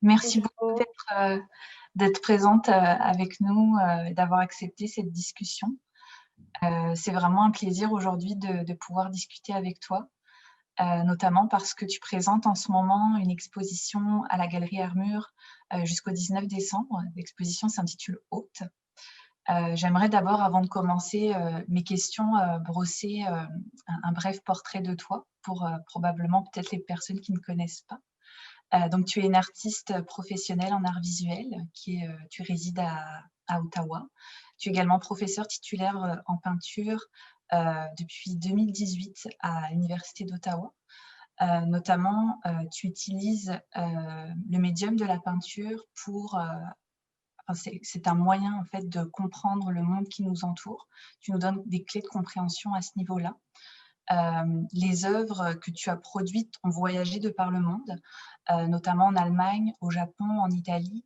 Merci beaucoup Bonjour. d'être présente avec nous et d'avoir accepté cette discussion. C'est vraiment un plaisir aujourd'hui de pouvoir discuter avec toi, notamment parce que tu présentes en ce moment une exposition à la Galerie Armure jusqu'au 19 décembre. L'exposition s'intitule Hôte. J'aimerais d'abord, avant de commencer mes questions, brosser un bref portrait de toi pour probablement peut-être les personnes qui ne connaissent pas. Donc tu es une artiste professionnelle en art visuel tu résides à Ottawa. Tu es également professeure titulaire, en peinture, depuis 2018 à l'université d'Ottawa. Notamment, tu utilises, le médium de la peinture pour, enfin c'est un moyen en fait de comprendre le monde qui nous entoure. Tu nous donnes des clés de compréhension à ce niveau-là. Les œuvres que tu as produites ont voyagé de par le monde, notamment en Allemagne, au Japon, en Italie,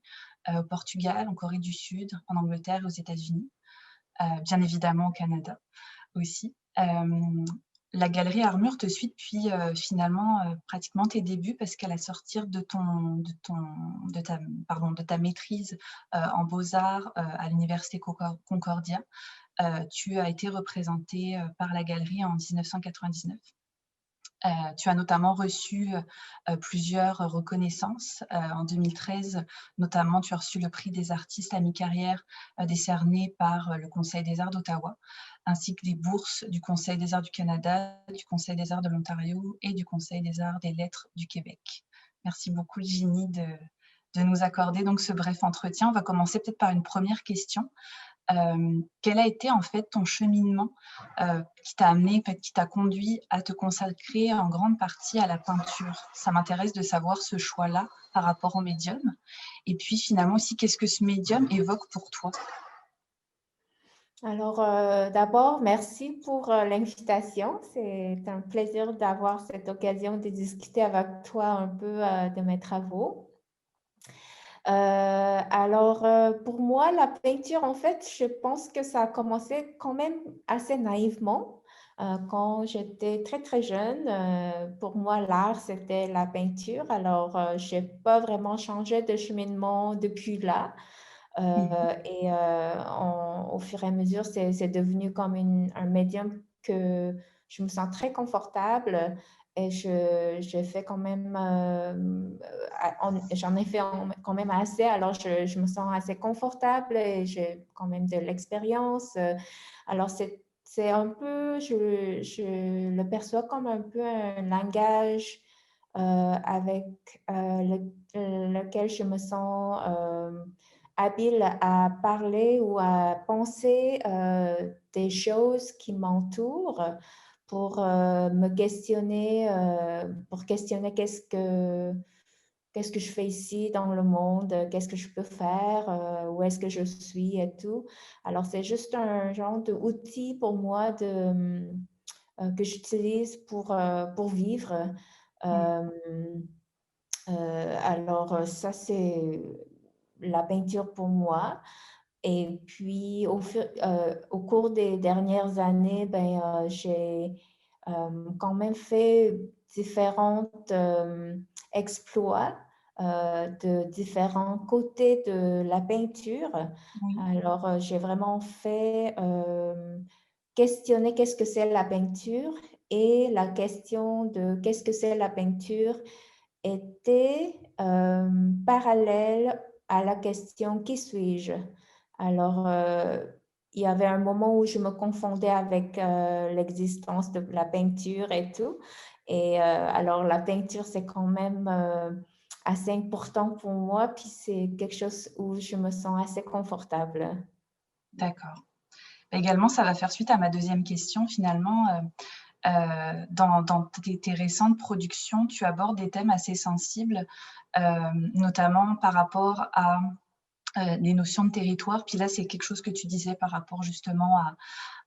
au Portugal, en Corée du Sud, en Angleterre et aux États-Unis, bien évidemment au Canada aussi. La Galerie Armure te suit depuis, finalement, pratiquement tes débuts parce qu'à la sortir de ta maîtrise, en beaux-arts, à l'université Concordia, tu as été représentée, par la galerie en 1999. Tu as notamment reçu, plusieurs reconnaissances. En 2013, notamment, tu as reçu le prix des artistes à mi-carrière, décerné par, le Conseil des arts d'Ottawa, ainsi que des bourses du Conseil des arts du Canada, du Conseil des arts de l'Ontario et du Conseil des arts des lettres du Québec. Merci beaucoup Ginny de nous accorder donc ce bref entretien. On va commencer peut-être par une première question. Quel a été en fait ton cheminement, qui t'a amené, qui t'a conduit à te consacrer en grande partie à la peinture? Ça m'intéresse de savoir ce choix-là par rapport au médium et puis finalement aussi qu'est-ce que ce médium évoque pour toi? Alors, d'abord, merci pour l'invitation. C'est un plaisir d'avoir cette occasion de discuter avec toi un peu de mes travaux. Pour moi, la peinture, en fait, je pense que ça a commencé quand même assez naïvement. Quand j'étais très, très jeune, pour moi, l'art, c'était la peinture. Alors, je n'ai pas vraiment changé de cheminement depuis là. Mmh. Au fur et à mesure, c'est devenu comme un médium que je me sens très confortable et je fais quand même, j'en ai fait quand même assez, alors je me sens assez confortable et j'ai quand même de l'expérience. Alors, c'est un peu, je le perçois comme un peu un langage avec lequel je me sens habile à parler ou à penser des choses qui m'entourent pour me questionner, pour questionner qu'est-ce que je fais ici dans le monde, qu'est-ce que je peux faire, où est-ce que je suis et tout. Alors, c'est juste un genre d'outil pour moi que j'utilise pour vivre. Mmh. Euh, Ça, c'est la peinture pour moi. Et puis, au cours des dernières années, j'ai quand même fait différents exploits de différents côtés de la peinture. Oui. Alors, j'ai vraiment fait questionner qu'est-ce que c'est la peinture et la question de qu'est-ce que c'est la peinture était parallèle à la question qui suis-je? Alors, il y avait un moment où je me confondais avec l'existence de la peinture et tout. Alors, la peinture, c'est quand même assez important pour moi, puis c'est quelque chose où je me sens assez confortable. D'accord. Également, ça va faire suite à ma deuxième question finalement, dans tes récentes productions, tu abordes des thèmes assez sensibles, notamment par rapport à, les notions de territoire. Puis là, c'est quelque chose que tu disais par rapport justement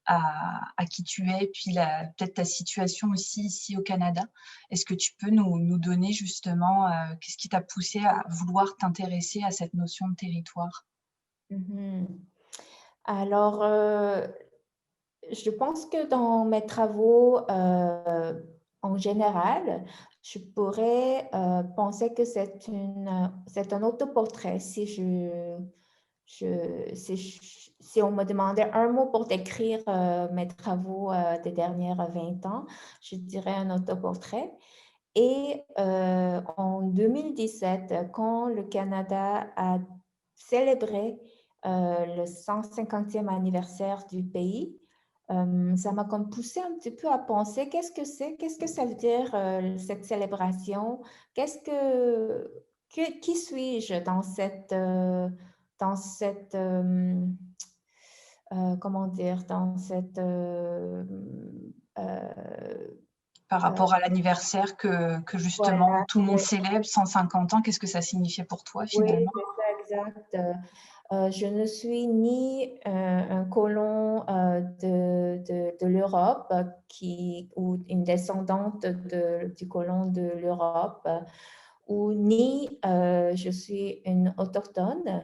à qui tu es, puis peut-être ta situation aussi ici au Canada. Est-ce que tu peux nous donner justement, qu'est-ce qui t'a poussé à vouloir t'intéresser à cette notion de territoire? Mhm. Alors, je pense que dans mes travaux, en général, je pourrais penser que c'est un autoportrait. Si on me demandait un mot pour décrire mes travaux des dernières 20 ans, je dirais un autoportrait. Et en 2017, quand le Canada a célébré le 150e anniversaire du pays, ça m'a comme poussé un petit peu à penser qu'est-ce que ça veut dire cette célébration, qui suis-je dans cette comment dire, dans cette Par euh, rapport à l'anniversaire que justement voilà, tout le monde célèbre, 150 ans, qu'est-ce que ça signifiait pour toi oui, finalement? c'est ça, exact. Je ne suis ni un colon de l'Europe ou une descendante du colon de l'Europe, ou ni je suis une autochtone.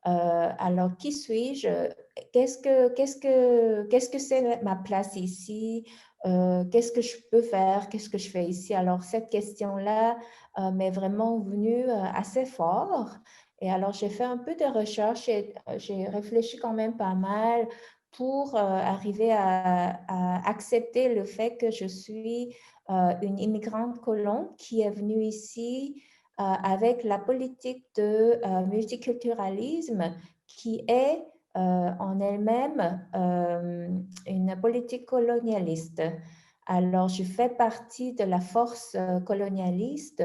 Alors, qui suis-je? Qu'est-ce que c'est ma place ici? Qu'est-ce que je peux faire? Qu'est-ce que je fais ici? Alors, cette question-là m'est vraiment venue assez fort. Et alors, j'ai fait un peu de recherche et j'ai réfléchi quand même pas mal pour arriver à accepter le fait que je suis une immigrante colon qui est venue ici avec la politique de multiculturalisme qui est en elle-même une politique colonialiste. Alors, je fais partie de la force colonialiste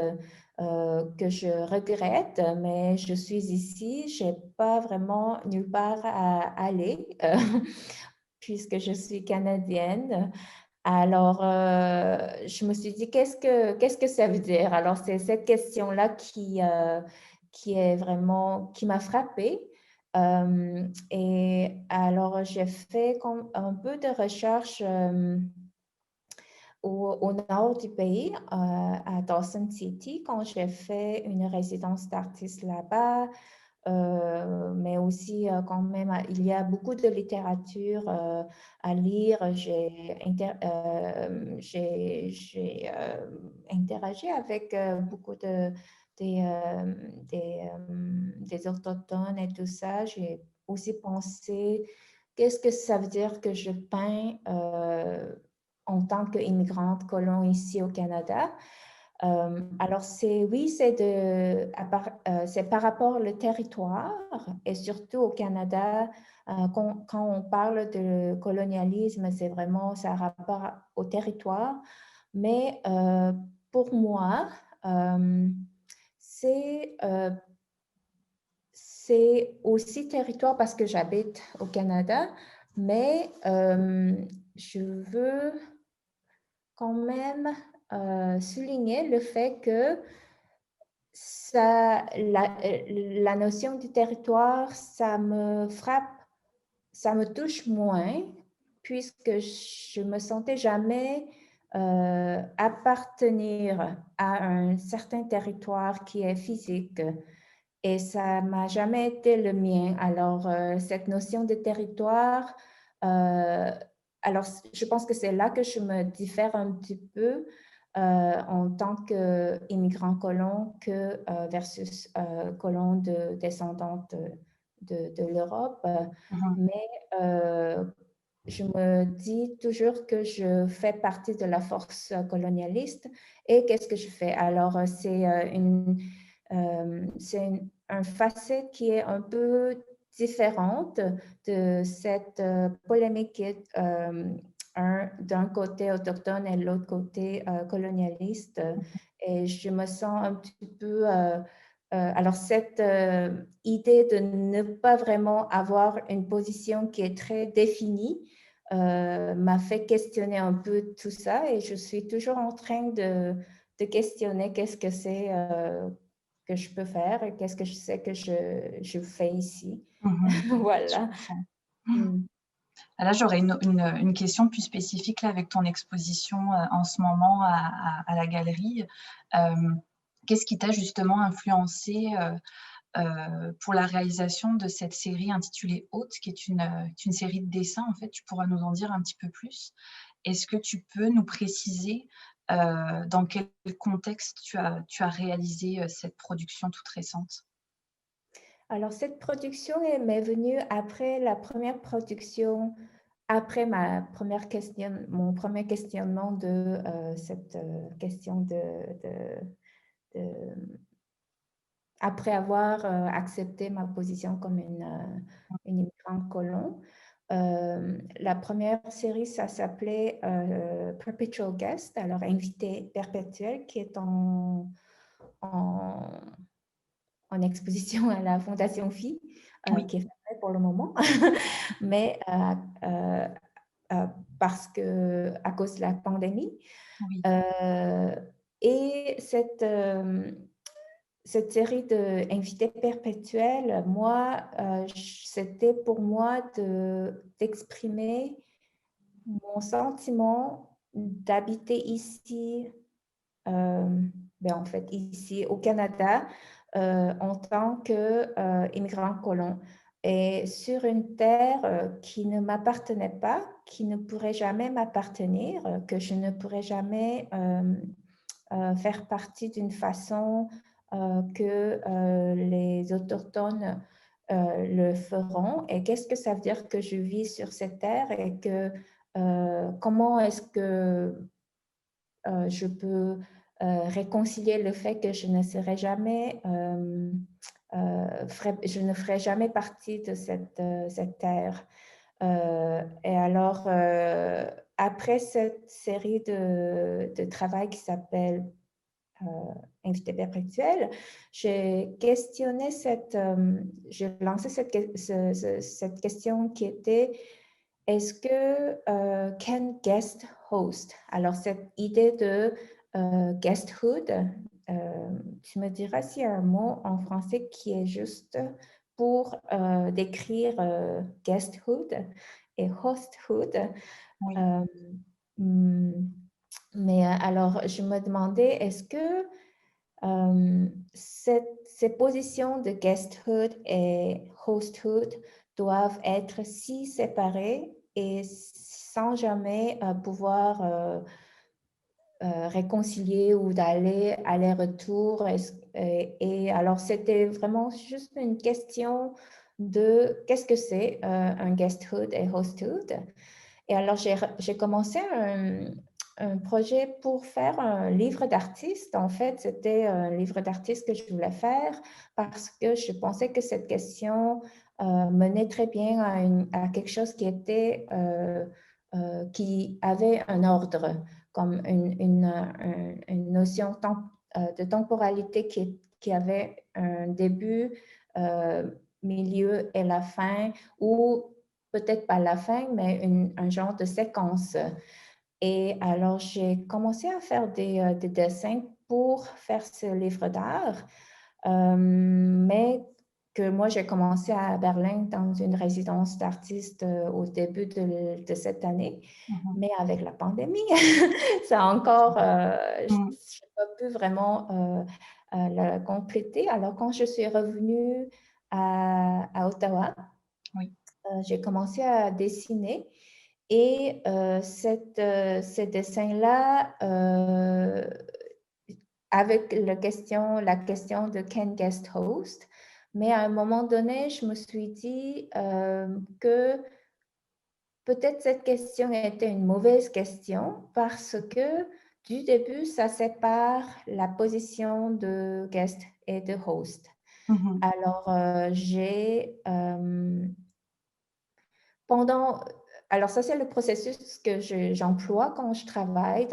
que je regrette, mais je suis ici, je n'ai pas vraiment nulle part à aller puisque je suis canadienne. Alors, je me suis dit, qu'est-ce que ça veut dire? Alors, c'est cette question-là qui est vraiment, qui m'a frappée. Et alors, j'ai fait un peu de recherche au nord du pays, à Dawson City, quand j'ai fait une résidence d'artiste là-bas. Mais aussi quand même, il y a beaucoup de littérature à lire. J'ai interagi avec beaucoup des autochtones et tout ça. J'ai aussi pensé, qu'est-ce que ça veut dire que je peins en tant qu'immigrante colon ici au Canada? Alors, oui, c'est par rapport au territoire et surtout au Canada, quand on parle de colonialisme, c'est vraiment ça a rapport au territoire. Mais pour moi, euh, c'est euh, c'est aussi territoire parce que j'habite au Canada, mais je veux quand même souligner le fait que la notion du territoire, ça me frappe, ça me touche moins, puisque je me sentais jamais appartenir à un certain territoire qui est physique. Et ça m'a jamais été le mien. Alors, cette notion de territoire, euh, alors je pense que c'est là que je me diffère un petit peu en tant qu'immigrant colon que versus colon descendante de l'Europe. Mmh. Mais je me dis toujours que je fais partie de la force colonialiste. Et qu'est-ce que je fais? Alors, c'est un facette qui est un peu différente de cette polémique qui est d'un côté autochtone et de l'autre côté colonialiste. Et je me sens un petit peu... alors, cette idée de ne pas vraiment avoir une position qui est très définie m'a fait questionner un peu tout ça et je suis toujours en train de questionner qu'est-ce que c'est que je peux faire et qu'est-ce que je sais que je fais ici. Mmh. Je Voilà. comprends. Mm. Ah là, j'aurais une question plus spécifique là, avec ton exposition en ce moment à la galerie. Qu'est-ce qui t'a justement influencé pour la réalisation de cette série intitulée Hôte, qui est une série de dessins en fait? Tu pourras nous en dire un petit peu plus? Est-ce que tu peux nous préciser Dans quel contexte tu as réalisé, cette production toute récente? Alors, cette production m'est venue après la première production, après mon premier questionnement de cette question de- après avoir accepté ma position comme une immigrante colon. La première série, ça s'appelait Perpetual Guest, alors invité perpétuel, qui est en, en exposition à la Fondation Phi, Oui, qui est fermée pour le moment, mais euh, euh, parce que à cause de la pandémie. oui, Euh, et cette série d'invités perpétuels, moi, c'était pour moi d'exprimer mon sentiment d'habiter ici, en fait, ici au Canada, en tant qu'immigrant colon. Et sur une terre qui ne m'appartenait pas, qui ne pourrait jamais m'appartenir, que je ne pourrais jamais faire partie d'une façon que les autochtones le feront. Et qu'est-ce que ça veut dire que je vis sur cette terre et que comment est-ce que je peux réconcilier le fait que je ne serai jamais, je ne ferai jamais partie de cette terre. Et alors, après cette série de travail qui s'appelle Invité perpétuel, j'ai lancé cette question qui était est-ce que can guest host? Alors, cette idée de guesthood, tu me diras s'il y a un mot en français qui est juste pour décrire guesthood et hosthood. oui. Euh, hmm, mais alors, je me demandais, est-ce que ces positions de guesthood et hosthood doivent être si séparées et sans jamais pouvoir réconcilier ou d'aller aller-retour. Et alors, c'était vraiment juste une question de qu'est-ce que c'est un guesthood et hosthood. Et alors, j'ai commencé un projet pour faire un livre d'artiste. En fait, c'était un livre d'artiste que je voulais faire parce que je pensais que cette question menait très bien à quelque chose qui avait un ordre, comme une notion de temporalité qui avait un début, milieu et la fin, ou peut-être pas la fin, mais un genre de séquence. Et alors, j'ai commencé à faire des dessins pour faire ce livre d'art, mais que moi, j'ai commencé à Berlin dans une résidence d'artiste au début de cette année, Mmh. mais avec la pandémie, ça a encore, je Mmh. n'ai pas pu vraiment la compléter. Alors, quand je suis revenue à Ottawa, Oui, j'ai commencé à dessiner et ces dessins-là, avec la question de can guest host, mais à un moment donné, je me suis dit que peut-être cette question était une mauvaise question parce que du début, ça sépare la position de guest et de host. mmh. Alors, pendant, alors ça, c'est le processus que j'emploie quand je travaille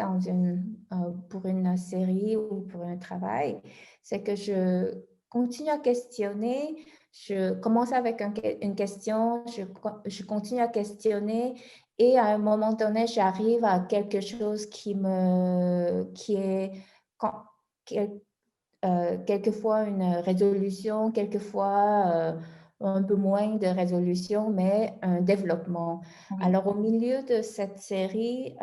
pour une série ou pour un travail. C'est que je continue à questionner, je commence avec une question, je continue à questionner et à un moment donné, j'arrive à quelque chose qui est quand- quel- quelquefois une résolution, quelquefois un peu moins de résolution, mais un développement. Oui, Alors, au milieu de cette série,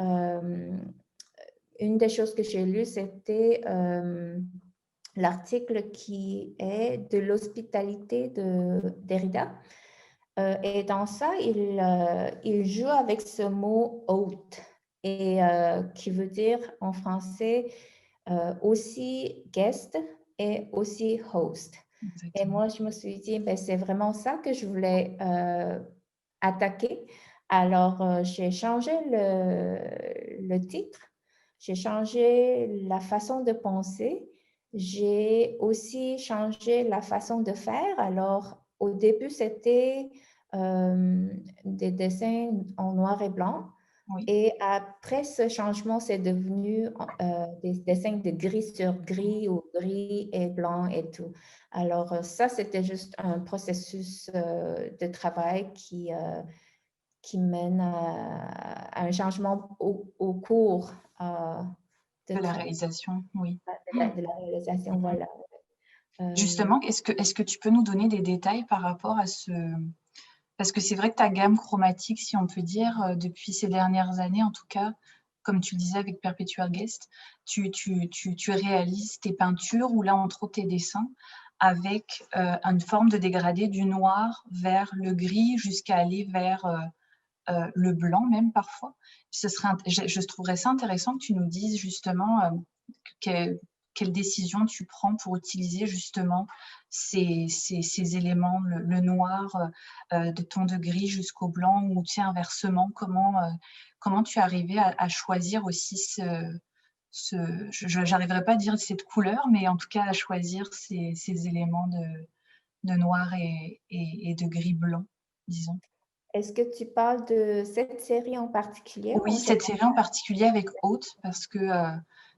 une des choses que j'ai lues, c'était l'article qui est de l'hospitalité de Derrida. Et dans ça, il joue avec ce mot hôte. et qui veut dire en français aussi guest et aussi host. Et Exactement. moi, je me suis dit, ben, c'est vraiment ça que je voulais attaquer. Alors, j'ai changé le titre, j'ai changé la façon de penser, j'ai aussi changé la façon de faire. Alors, au début, c'était des dessins en noir et blanc. Oui, Et après ce changement, c'est devenu des dessins de gris sur gris ou gris et blanc et tout. Alors, ça, c'était juste un processus de travail qui mène à un changement au cours de de la travail, réalisation, oui. de la réalisation. Voilà. Euh, Justement, est-ce que tu peux nous donner des détails par rapport à ce... Parce que c'est vrai que ta gamme chromatique, si on peut dire, depuis ces dernières années, en tout cas, comme tu le disais avec Perpetual Guest, tu réalises tes peintures ou là, entre autres, tes dessins avec une forme de dégradé du noir vers le gris jusqu'à aller vers le blanc même parfois. Je trouverais ça intéressant que tu nous dises justement que- quelle décision tu prends pour utiliser justement ces éléments, le noir, de ton de gris jusqu'au blanc, ou tu sais, inversement, comment tu es arrivé à choisir aussi je n'arriverai pas à dire cette couleur, mais en tout cas à choisir ces éléments de noir et de gris blanc, disons. Est-ce que tu parles de cette série en particulier ou Oui, en cette général? série en particulier avec Haute, parce que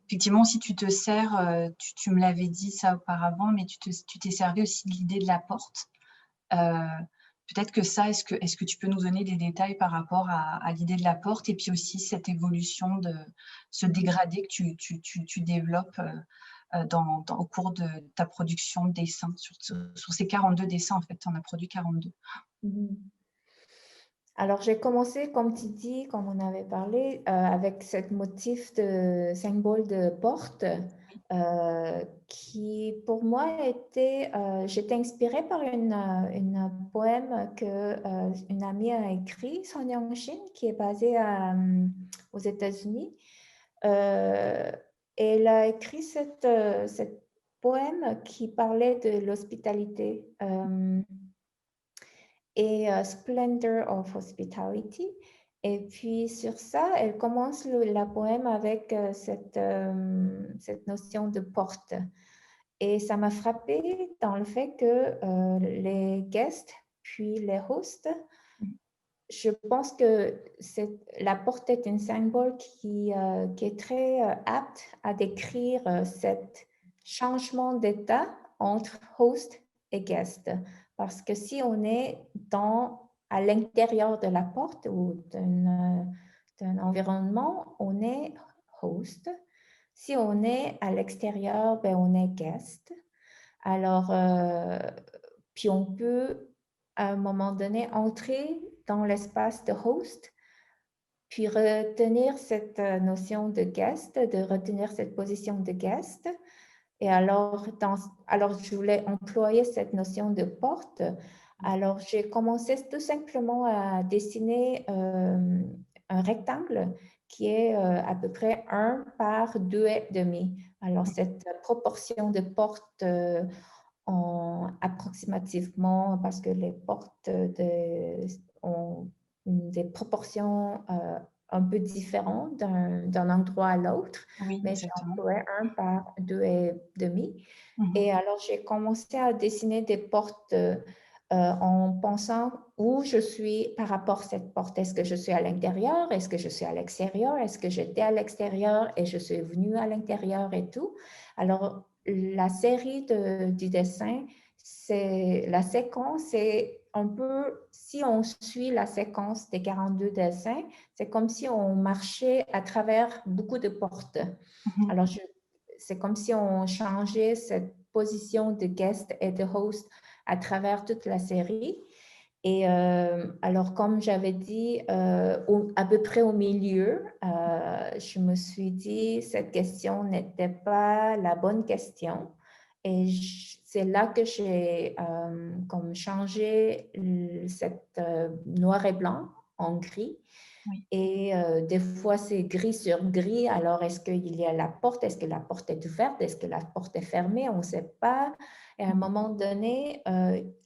effectivement, si tu te sers, tu me l'avais dit ça auparavant, mais tu t'es servi aussi de l'idée de la porte. Euh, Peut-être que ça, est-ce que tu peux nous donner des détails par rapport à l'idée de la porte et puis aussi cette évolution de ce dégradé que tu développes au cours de ta production de dessins, sur ces 42 dessins, en fait, tu en as produit 42. Mhm. Alors, j'ai commencé, comme tu dis, comme on avait parlé, avec ce motif de symbole de porte qui, pour moi, était, j'étais inspirée par une poème que une amie a écrit, Son Young-shin, qui est basée aux États-Unis. Euh, Elle a écrit cette poème qui parlait de l'hospitalité. Et Splendor of Hospitality. Et puis sur ça, elle commence la poème avec cette notion de porte. Et ça m'a frappé dans le fait que les guests, puis les hosts, je pense que la porte est un symbole qui est très apte à décrire ce changement d'état entre host et guest. Parce que si on est à l'intérieur de la porte ou d'un environnement, on est host. Si on est à l'extérieur, ben, on est guest. Alors, puis on peut à un moment donné entrer dans l'espace de host, puis retenir cette notion de guest, de retenir cette position de guest. Et alors je voulais employer cette notion de porte. Alors, j'ai commencé tout simplement à dessiner un rectangle qui est à peu près 1 par 2,5. Alors, cette proportion de porte approximativement, parce que les portes ont des proportions un peu différentes d'un endroit à l'autre, Oui, mais j'ai exactement. employé 1 par 2,5. Mhm. Et alors, j'ai commencé à dessiner des portes en pensant où je suis par rapport à cette porte. Est-ce que je suis à l'intérieur? Est-ce que je suis à l'extérieur? Est-ce que j'étais à l'extérieur et je suis venue à l'intérieur et tout? Alors, la série du dessin, la séquence, c'est un peu, si on suit la séquence des 42 dessins, c'est comme si on marchait à travers beaucoup de portes. Mhm. Alors, c'est comme si on changeait cette position de guest et de host à travers toute la série. Et alors, comme j'avais dit, à peu près au milieu, je me suis dit, cette question n'était pas la bonne question. Et c'est là que j'ai comme changé cette noir et blanc en gris. Oui. Et des fois, c'est gris sur gris. Alors, est-ce qu'il y a la porte? Est-ce que la porte est ouverte? Est-ce que la porte est fermée? On ne sait pas. Et à un Mmh. moment donné,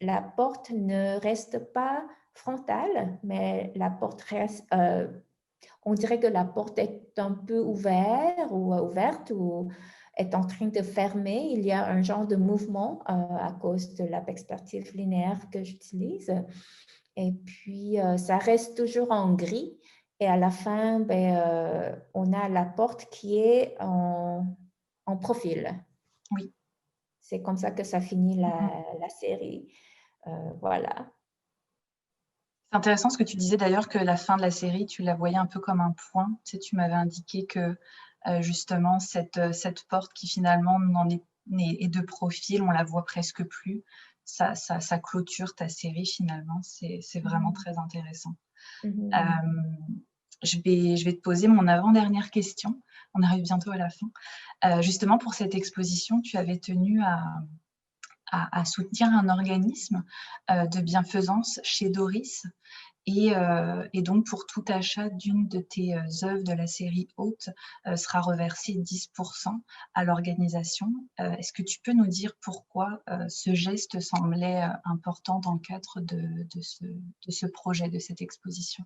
la porte ne reste pas frontale, mais la porte reste, on dirait que la porte est un peu ouverte ou est en train de fermer. Il y a un genre de mouvement à cause de la perspective linéaire que j'utilise. Et puis, ça reste toujours en gris. Et à la fin, ben, on a la porte qui est en profil. Oui. C'est comme ça que ça finit Mmh. la série. Voilà. C'est intéressant ce que tu disais d'ailleurs que la fin de la série, tu la voyais un peu comme un point. Tu sais, tu m'avais indiqué que, justement cette porte qui finalement n'en est est de profil, on la voit presque plus. Ça clôture ta série finalement, c'est vraiment Mhm. très intéressant. Mhm. Hem, je vais te poser mon avant-dernière question. On arrive bientôt à la fin. Justement pour cette exposition, tu avais tenu à soutenir un organisme, de bienfaisance chez Doris et donc pour tout achat d'une de tes, œuvres de la série haute, sera reversé 10 à l'organisation. Est-ce que tu peux nous dire pourquoi, ce geste semblait, important dans le cadre de ce projet, de cette exposition?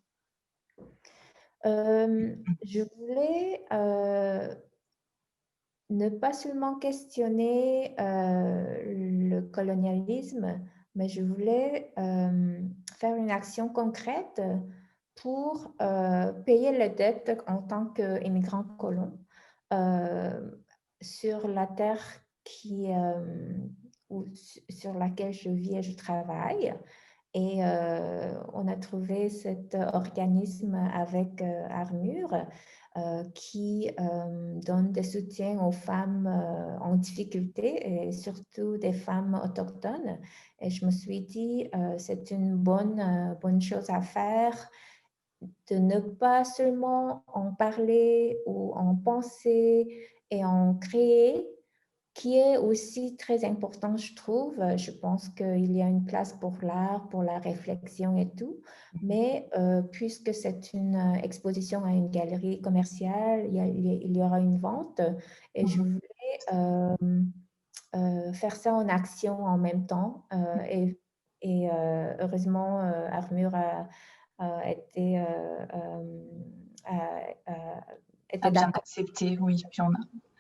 Je voulais ne pas seulement questionner le colonialisme, mais je voulais faire une action concrète pour payer les dettes en tant qu'immigrant colon euh, sur la terre sur laquelle je vis et je travaille. Et on a trouvé cet organisme avec Armure qui donne des soutiens aux femmes en difficulté et surtout des femmes autochtones. Et je me suis dit, c'est une bonne chose à faire de ne pas seulement en parler ou en penser et en créer, qui est aussi très important, je trouve. Je pense qu'il y a une place pour l'art, pour la réflexion et tout. Mais puisque c'est une exposition à une galerie commerciale, il y aura une vente et je Mmh. voulais faire ça en action en même temps. Et heureusement, Armure a été, A était bien d'accord. accepté, oui, puis on a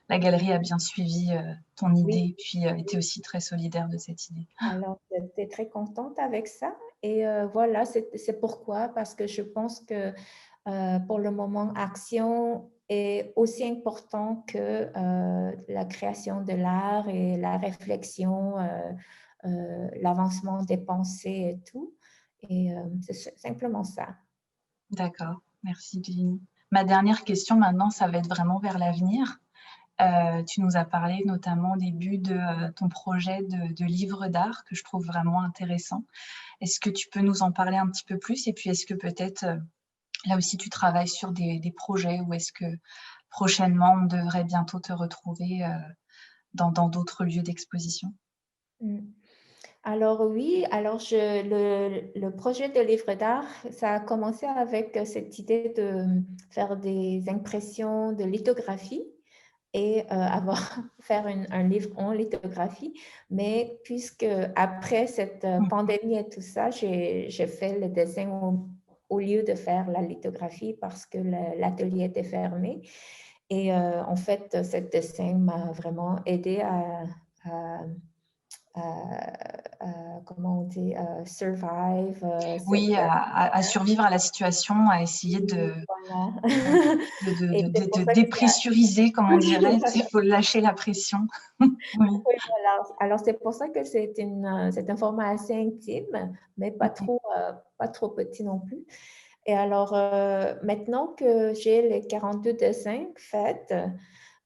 la galerie a bien suivi, ton Oui, idée, puis, était aussi très solidaire de cette idée. alors j'étais très contente avec ça. Et voilà, c'est pourquoi, parce que je pense que pour le moment, action est aussi important que la création de l'art et la réflexion, l'avancement des pensées et tout. Et c'est simplement ça. D'accord, merci Jenny. Ma dernière question maintenant, ça va être vraiment vers l'avenir. Tu nous as parlé notamment au début de, ton projet de livre d'art que je trouve vraiment intéressant. Est-ce que tu peux nous en parler un petit peu plus? Et puis est-ce que peut-être, là aussi tu travailles sur des projets ou est-ce que prochainement on devrait bientôt te retrouver, dans d'autres lieux d'exposition? Mm. Alors oui, alors le projet de livre d'art, ça a commencé avec cette idée de faire des impressions de lithographie et faire un livre en lithographie. Mais puisque après cette Mmh. pandémie et tout ça, j'ai fait le dessin au lieu de faire la lithographie parce que l'atelier était fermé. Et en fait, ce dessin m'a vraiment aidé à comment on dit, survive Oui, cette... à survivre à la situation, à essayer Voilà. ouais, Et c'est pour de ça que ça... dépressuriser comme on dirait, il faut lâcher la pression. Oui. Oui, voilà. Alors, c'est pour ça que c'est un format assez intime, mais Mmh. pas trop petit non plus. Et alors, maintenant que j'ai les 42 dessins faits,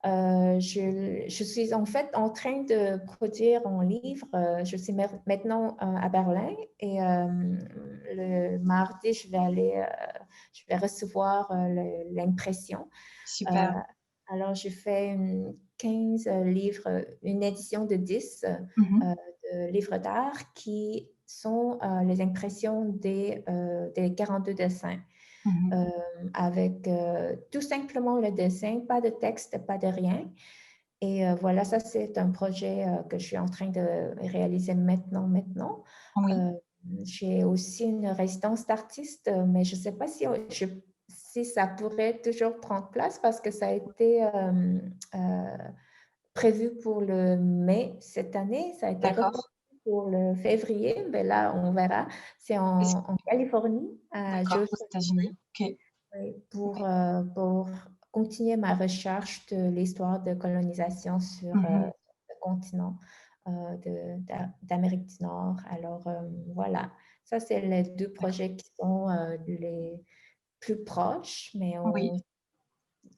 je suis en fait en train de produire un livre. Je suis maintenant à Berlin et le mardi, je vais recevoir l'impression. Euh, Super. alors, je fais 15 livres, une édition de 10 Mmh. de livres d'art qui sont les impressions des 42 dessins. Avec tout simplement le dessin, pas de texte, pas de rien. Et voilà, ça c'est un projet que je suis en train de réaliser maintenant. Oui, J'ai aussi une résidence d'artiste, mais je ne sais pas si ça pourrait toujours prendre place parce que ça a été prévu pour le mai cette année. Ça a été d'accord. reporté pour le février, mais là, on verra. C'est Est-ce- en Californie, à D'accord, aux Joseph, États-Unis. Ok. oui, Oui. pour continuer ma recherche de l'histoire de colonisation sur Mhm. le continent d'Amérique du Nord. Alors, voilà, ça, c'est les deux D'accord. projets qui sont les plus proches, mais Oui,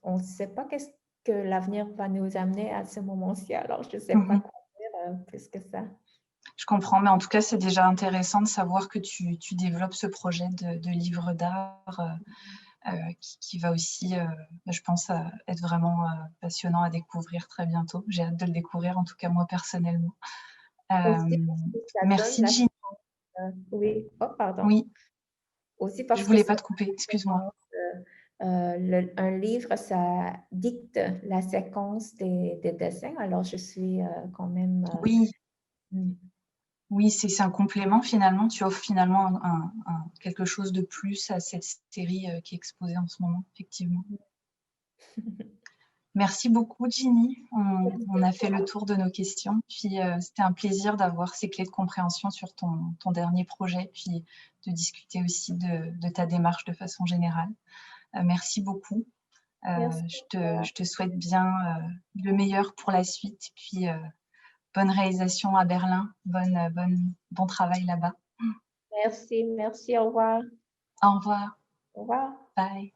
on ne sait pas qu'est-ce que l'avenir va nous amener à ce moment-ci. Alors, je ne sais pas mhm. quoi dire plus que ça. Je comprends, mais en tout cas, c'est déjà intéressant de savoir que tu développes ce projet de livre d'art qui va aussi, je pense, être vraiment passionnant à découvrir très bientôt. J'ai hâte de le découvrir, en tout cas moi personnellement. Aussi Euh, parce que ça donne Merci la... Ginny. oui, oh, pardon. Oui, Aussi je parce que voulais ça pas te couper, excuse-moi. un livre, ça dicte la séquence des dessins. Alors, je suis quand même... Oui, mm, oui, c'est un complément finalement. Tu offres finalement quelque chose de plus à cette série qui est exposée en ce moment, effectivement. Merci beaucoup, Ginny. On a fait le tour de nos questions. Puis, c'était un plaisir d'avoir ces clés de compréhension sur ton dernier projet, puis de discuter aussi de ta démarche de façon générale. Merci beaucoup. Merci. Je te souhaite bien le meilleur pour la suite. Puis, bonne réalisation à Berlin. Bon travail là-bas. Merci, merci. Au revoir. Au revoir. Au revoir. Bye.